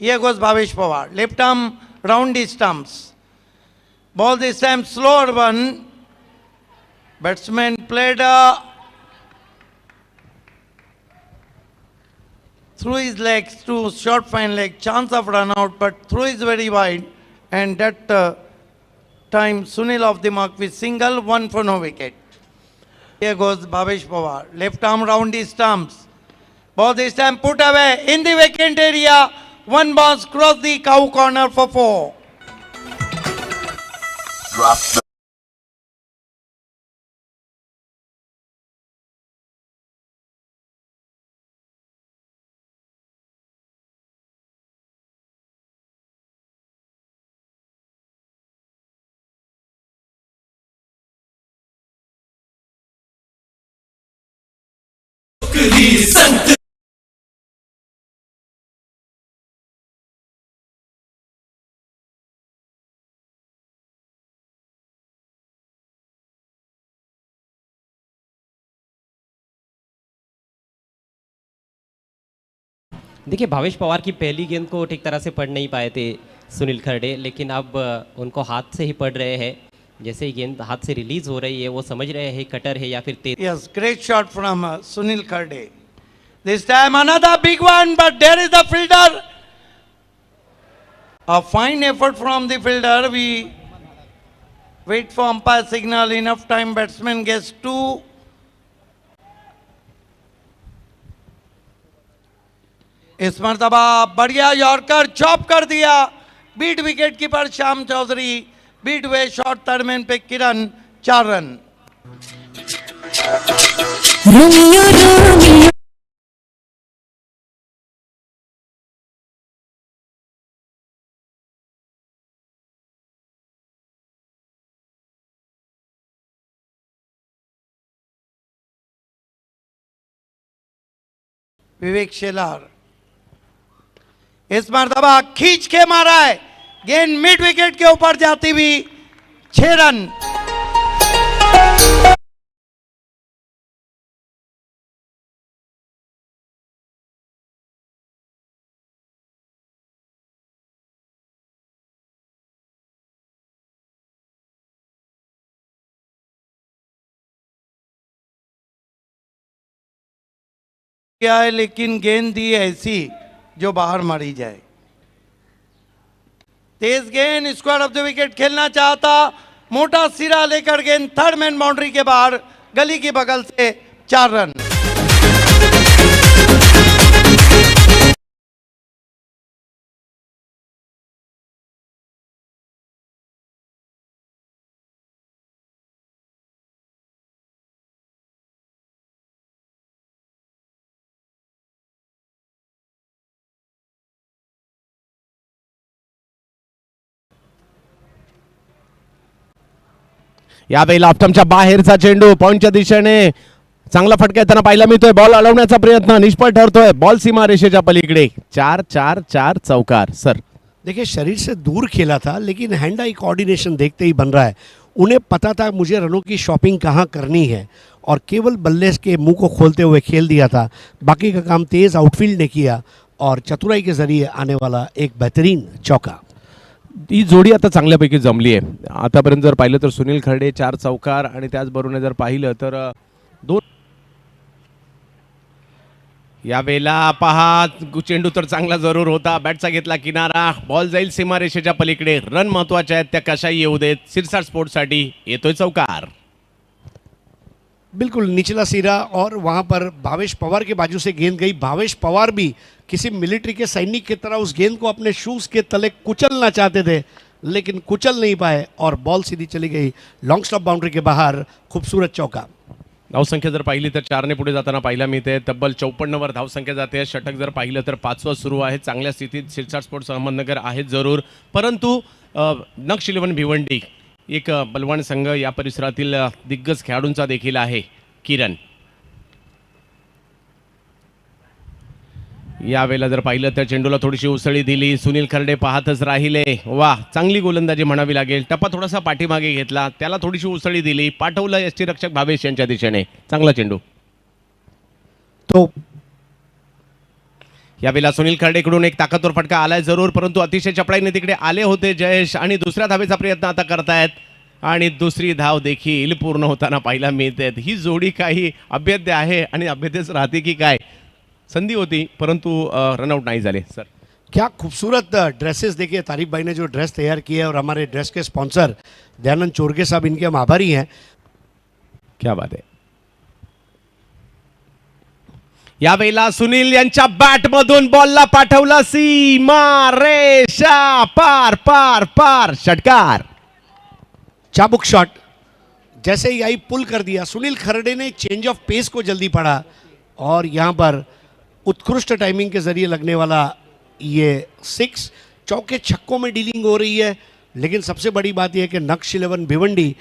Here goes Bhavesh Pawar. Left arm round his stumps. Ball this time slower one. Batsman played through his legs to short fine leg. Chance of run out, but through is very wide. And that time Sunil off the mark with single, one for no wicket. Here goes Bhavesh Pawar. Left arm round his stumps. Ball this time put away in the vacant area. One bounce cross the cow corner for 4. Drop the देखिए भावेश पवार की पहली गेंद को ठीक तरह से पढ़ नहीं पाए थे सुनील खरडे, लेकिन अब उनको हाथ से ही पढ़ रहे हैं। जैसे ही गेंद हाथ से रिलीज हो रही है वो समझ रहे हैं कटर है या फिर तेज। Yes, great shot from Sunil Kherde. This time another big one, but there is the fielder. A fine effort from the fielder. We wait for umpire signal. Enough time. Batsman gets 2. इस मर्तबा बढ़िया yorker chop कर दिया। Beat wicket keeper Shyam Chaudhary, beat हुए short third man पे Kiran, 4 run. Vivek Shelar इस मर्तबा खींच के मारा है, गेंद मिड विकेट के ऊपर जाती हुई, 6 रन। क्या है लेकिन गेंद दी ऐसी जो बाहर मारी जाए। तेज गेंद, स्क्वायर ऑफ द विकेट खेलना चाहता, मोटा सिरा लेकर गेंद थर्ड मैन बाउंड्री के बाहर, गली की बगल से, 4 रन। यावेळेला ऑप्टमच्या बाहेरचा चेंडू पॉइंटच्या दिशेने चांगला फटका येताना पाहायला मिळतोय। बॉल अडवण्याचा प्रयत्न निष्फळ ठरतोय। बॉल सीमा रेषेच्या पलीकडे, 4-4-4 चौकार। सर देखिए, शरीर से दूर खेला था, लेकिन हैंड आई कोऑर्डिनेशन देखते ही बन रहा है। उन्हें पता था मुझे रनों की शॉपिंग कहाँ करनी है, और केवल बल्ले के मुंह को खोलते हुए खेल दिया था। बाकी का काम तेज आउटफील्ड ने किया और चतुराई के जरिए आने वाला एक बेहतरीन चौका। ही जोडी आता चांगल्यापैकी जमली आहे। आतापर्यंत जर पाहिलं तर सुनील खरडे 4 चौकार आणि त्याचबरोबर जर पाहिलं तर 2। यावेळेला पहा चेंडू तर चांगला जरूर होता, बॅटचा घेतला किनारा, बॉल जाईल सीमारेषेच्या पलीकडे। रन महत्वाचे आहेत, त्या कशाही येऊ देत। सिरसाट स्पोर्ट्ससाठी येतोय चौकार। बिल्कुल निचला सिरा, और वहाँ पर भावेश पवार के बाजू से गेंद गई। भावेश पवार भी किसी मिलिट्री के सैनिक की तरह उस गेंद को अपने शूज़ के तले कुचलना चाहते थे, लेकिन कुचल नहीं पाए और बॉल सीधी चली गई लॉन्ग स्टॉप बाउंड्री के बाहर। खूबसूरत चौका। धावसंख्या जर पाहिली तर 4 ने पुढे जाताना पाहायला मिळते। तब्बल 54 वर धावसंख्या जाते। षटक जर पाहिलं तर 5वं सुरू आहे। चांगल्या स्थितीत सिरसाट स्पोर्ट्स अहमदनगर आहेत जरूर, परंतु नक्ष 11 भिवंडी एक बलवान संघ, या परिसरातील दिग्गज खेळाडूंचा देखील आहे किरण। यावेळेला जर पाहिलं तर चेंडूला थोडीशी उसळी दिली, सुनील खरडे पाहतच राहिले। वाह, चांगली गोलंदाजी म्हणावी लागेल। टप्पा थोडासा पाठीमागे घेतला, त्याला थोडीशी उसळी दिली, पाठवलं यष्टीरक्षक भावेश यांच्या दिशेने। चांगला चेंडू। तो यावेळेला सुनील खर्डेकडून एक ताकदवर फटका आलाय जरूर, परंतु अतिशय चपळाईने तिकडे आले होते जयेश आणि दुसऱ्या धावेचा प्रयत्न आता करतायत आणि दुसरी धाव देखील पूर्ण होताना पाहायला मिळते. ही जोडी काही अभेद्य आहे आणि अभेद्यच राहते की काय. संधी होती परंतु रनआउट नाही झाले. सर क्या खूबसूरत ड्रेसेस देखिए, तारिक भाई ने जो ड्रेस तैयार किए हैं और हमारे ड्रेस के स्पॉन्सर दयानंद चोरगे साहब, इनके हम आभारी हैं. क्या बात आहे. यावेळेला सुनील यांच्या बॅट मधून बॉलला पाठवला सीमा रेषा पार पार पार षटकार. चाबुक शॉट जैसे ही आई पुल कर दिया. सुनील खरडे ने चेंज ऑफ पेस को जल्दी पढ़ा और यहाँ पर उत्कृष्ट टाइमिंग के जरिए लगने वाला ये 6. चौके छक्कों में डीलिंग हो रही है, लेकिन सबसे बड़ी बात यह है कि नक्श 11 भिवंडी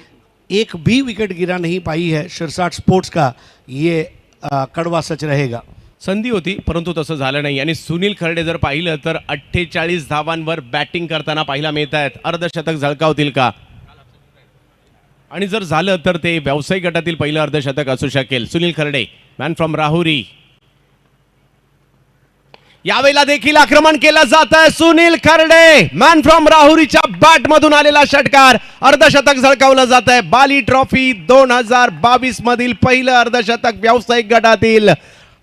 एक भी विकेट गिरा नहीं पाई है. शिरसाट स्पोर्ट्स का ये कड़वा सच रहेगा. संधी होती परंतु तसं झालं नाही आणि सुनील खर्डे जर पाहिलं तर 48 धावांवर बॅटिंग करताना पाहायला मिळत आहेत. अर्धशतक झळकावतील का, आणि जर झालं तर ते व्यावसायिक गटातील पहिलं अर्धशतक असू शकेल. Sunil Kharde man from Rahuri. यावेळेला देखील आक्रमण केलं जात आहे. सुनील खर्डे मॅन फ्रॉम राहुरीच्या बॅट मधून आलेला षटकार, अर्धशतक झळकावलं जात आहे. बाली ट्रॉफी 2022 मधील पहिलं अर्धशतक व्यावसायिक गटातील.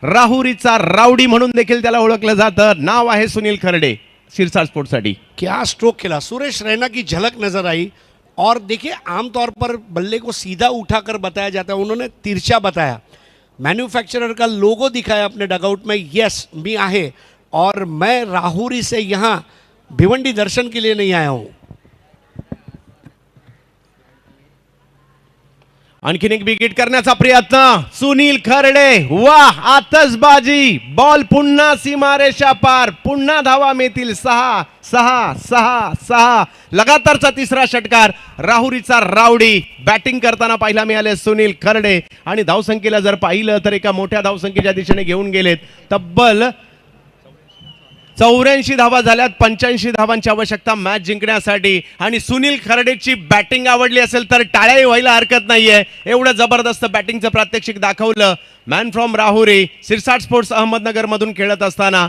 राहुरीचा रावडी म्हणून देखील त्याला ओळखलं जातं. नाव आहे सुनील खर्डे शिरसाट स्पोर्ट्ससाठी. क्या स्ट्रोक खेला. सुरेश रैना की झलक नजर आई. और देखिए आमतौर पर बल्ले को सीधा उठाकर बताया जाता है, उन्होंने तिरछा बताया. मैन्युफैक्चरर का लोगो दिखाया अपने डगआउट में. यस मी आहे और मैं राहुरी से यहाँ भिवंडी दर्शन के लिए नहीं आया हूँ. आणखीन एक विकेट करण्याचा प्रयत्न सुनील खर्डे. वाह आतषबाजी. बॉल पुन्हा सीमारेषा पार. पुन्हा धावा मिळतील. 6 6 6 6. लगातारचा तिसरा षटकार. राहुरीचा रावडी बॅटिंग करताना पाहायला मिळाले सुनील खर्डे. आणि धावसंख्येला जर पाहिलं तर एका मोठ्या धावसंख्येच्या दिशेने घेऊन गेलेत. तब्बल 84 धावा झाल्यात. 85 धावांची आवश्यकता मॅच जिंकण्यासाठी. आणि सुनील खर्डेची बॅटिंग आवडली असेल तर टाळ्याही व्हायला हरकत नाहीये. एवढं जबरदस्त बॅटिंगचं प्रात्यक्षिक दाखवलं man from Rahuri. Shirsat sports Ahmednagar मधून खेळत असताना